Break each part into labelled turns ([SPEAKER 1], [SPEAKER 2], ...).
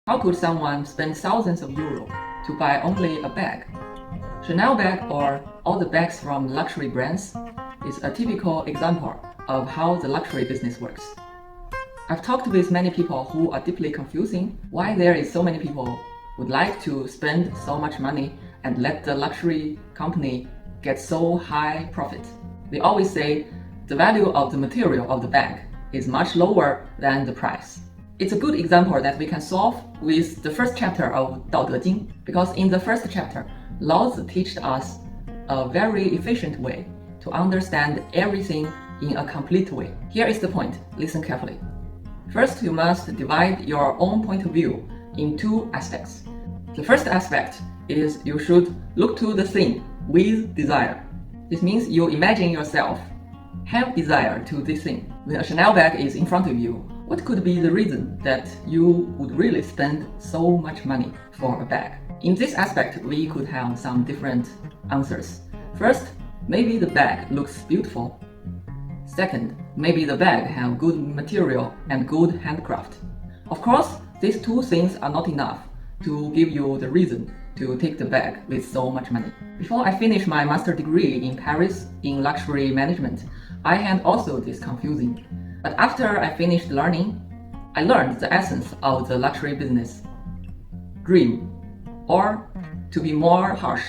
[SPEAKER 1] How could someone spend thousands of euros to buy only a bag? Chanel bag or all the bags from luxury brands is a typical example of how the luxury business works. I've talked with many people who are deeply confusing why there is so many people would like to spend so much money and let the luxury company get so high profit. They always say the value of the material of the bag is much lower than the price. It's a good example that we can solve with the first chapter of 道德经, because in the first chapter, Laozi teaches us a very efficient way to understand everything in a complete way. Here is the point, listen carefully. First, you must divide your own point of view in two aspects. The first aspect is you should look to the thing with desire. This means you imagine yourself have desire to this thing. When a Chanel bag is in front of you, what could be the reason that you would really spend so much money for a bag? In this aspect, we could have some different answers. First, maybe the bag looks beautiful. Second, maybe the bag have good material and good handcraft. Of course, these two things are not enough to give you the reason to take the bag with so much money. Before I finished my master degree in Paris in luxury management, I had also this confusing. But after I finished learning, I learned the essence of the luxury business. Dream, or to be more harsh,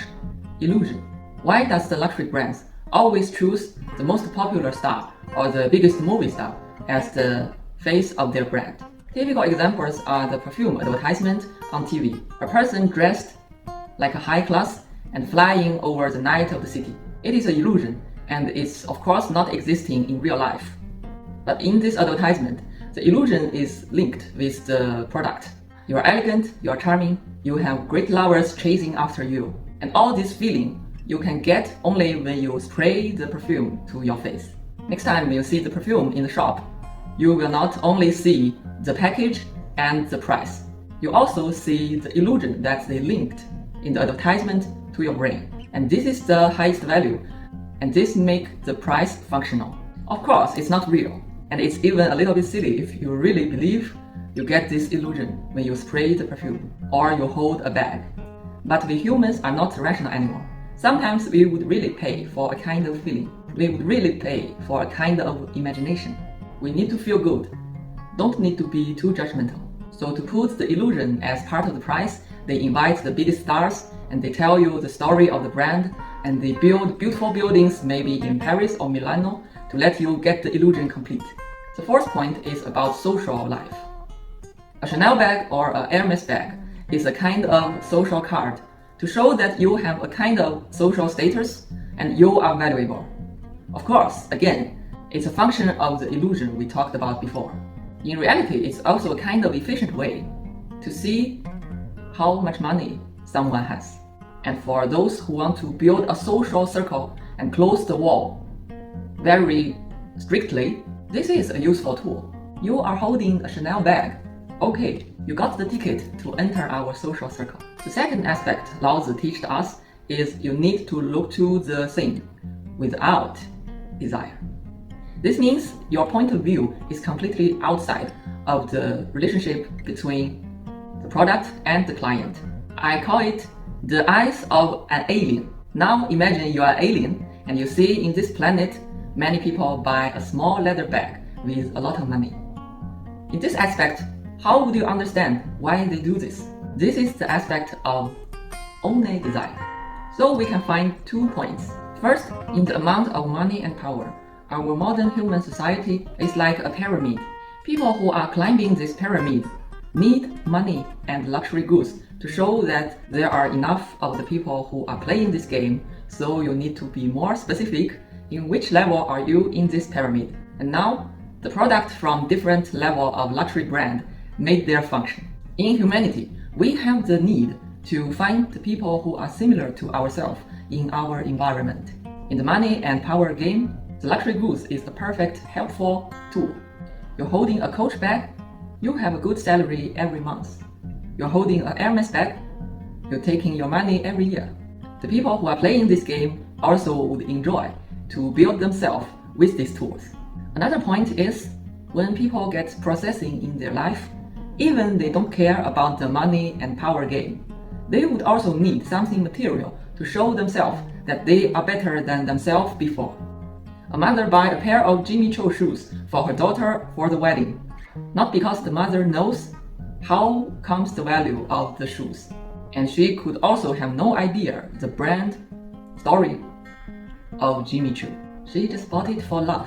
[SPEAKER 1] illusion. Why does the luxury brands always choose the most popular star or the biggest movie star as the face of their brand? Typical examples are the perfume advertisement on TV. A person dressed like a high class and flying over the night of the city. It is an illusion and it's of course not existing in real life. But in this advertisement, the illusion is linked with the product. You are elegant, you are charming, you have great lovers chasing after you. And all this feeling you can get only when you spray the perfume to your face. Next time when you see the perfume in the shop, you will not only see the package and the price. You also see the illusion that they linked in the advertisement to your brain. And this is the highest value, and this makes the price functional. Of course, it's not real, and it's even a little bit silly if you really believe you get this illusion when you spray the perfume or you hold a bag. But we humans are not rational anymore. Sometimes we would really pay for a kind of feeling. We would really pay for a kind of imagination. We need to feel good, don't need to be too judgmental. So to put the illusion as part of the price, they invite the biggest stars and they tell you the story of the brand, and they build beautiful buildings maybe in Paris or Milano to let you get the illusion complete. The fourth point is about social life. A Chanel bag or a Hermes bag is a kind of social card to show that you have a kind of social status and you are valuable. Of course, again, it's a function of the illusion we talked about before. In reality, it's also a kind of efficient way to see how much money someone has. And for those who want to build a social circle and close the wall very strictly, this is a useful tool. You are holding a Chanel bag. Okay, you got the ticket to enter our social circle. The second aspect Laozi teaches us is you need to look to the thing without desire. This means your point of view is completely outside of the relationship between the product and the client. I call it the eyes of an alien. Now imagine you are an alien and you see in this planet many people buy a small leather bag with a lot of money. In this aspect, how would you understand why they do this? This is the aspect of only desire. So we can find 2 points. First, in the amount of money and power. Our modern human society is like a pyramid. People who are climbing this pyramid need money and luxury goods to show that there are enough of the people who are playing this game, so you need to be more specific in which level are you in this pyramid. And now, the product from different level of luxury brand made their function. In humanity, we have the need to find the people who are similar to ourselves in our environment. In the money and power game, the luxury goods is a perfect, helpful tool. You're holding a Coach bag, you have a good salary every month. You're holding a Hermes bag, you're taking your money every year. The people who are playing this game also would enjoy to build themselves with these tools. Another point is when people get processing in their life, Even they don't care about the money and power game. They would also need something material to show themselves that they are better than themselves before. A mother buys a pair of Jimmy Choo shoes for her daughter for the wedding, not because the mother knows how comes the value of the shoes, and she could also have no idea the brand story of Jimmy Choo. She just bought it for love.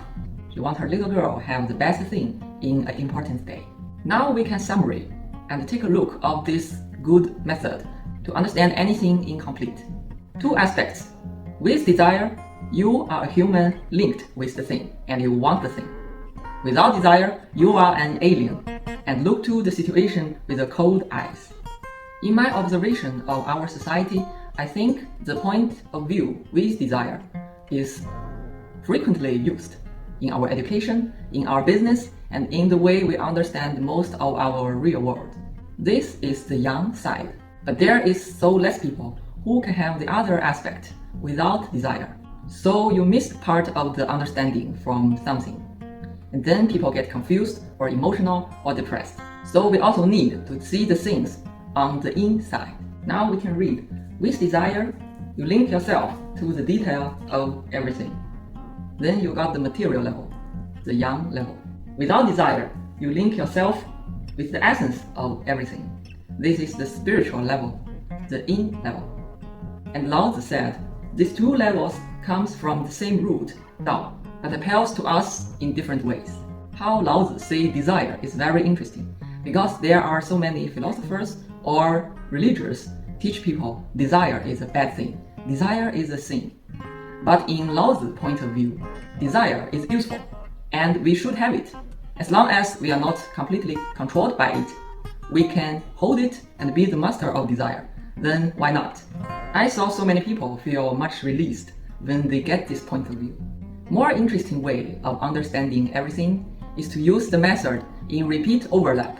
[SPEAKER 1] She wants her little girl have the best thing in an important day. Now we can summary and take a look of this good method to understand anything incomplete. Two aspects. With desire, you are a human linked with the thing and you want the thing. Without desire, you are an alien and look to the situation with a cold eyes. In my observation of our society, I think the point of view with desire is frequently used in our education, in our business, and in the way we understand most of our real world. This is the yang side, but there is so less people who can have the other aspect without desire. So you missed part of the understanding from something. And then people get confused or emotional or depressed. So we also need to see the things on the inside. Now we can read. With desire, you link yourself to the detail of everything. Then you got the material level, the yang level. Without desire, you link yourself with the essence of everything. This is the spiritual level, the yin level. And Laozi said, these two levels comes from the same root, Dao, but appeals to us in different ways. How Laozi see desire is very interesting, because there are so many philosophers or religious teach people desire is a bad thing, desire is a sin. But in Laozi's point of view, desire is useful, and we should have it. As long as we are not completely controlled by it, we can hold it and be the master of desire. Then why not? I saw so many people feel much released when they get this point of view. More interesting way of understanding everything is to use the method in repeat overlap.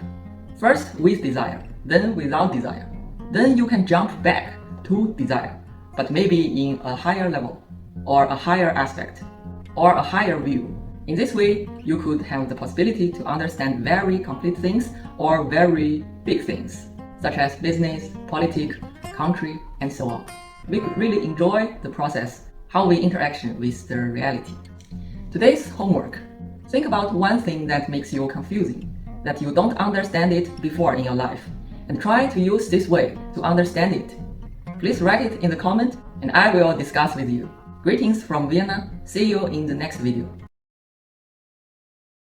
[SPEAKER 1] First with desire, then without desire. Then you can jump back to desire, but maybe in a higher level, or a higher aspect, or a higher view. In this way, you could have the possibility to understand very complete things or very big things, such as business, politics, country, and so on. We could really enjoy the process, how we interaction with the reality. Today's homework. Think about one thing that makes you confusing, that you don't understand it before in your life, and try to use this way to understand it. Please write it in the comment, and I will discuss with you. Greetings from Vienna. See you in the next video.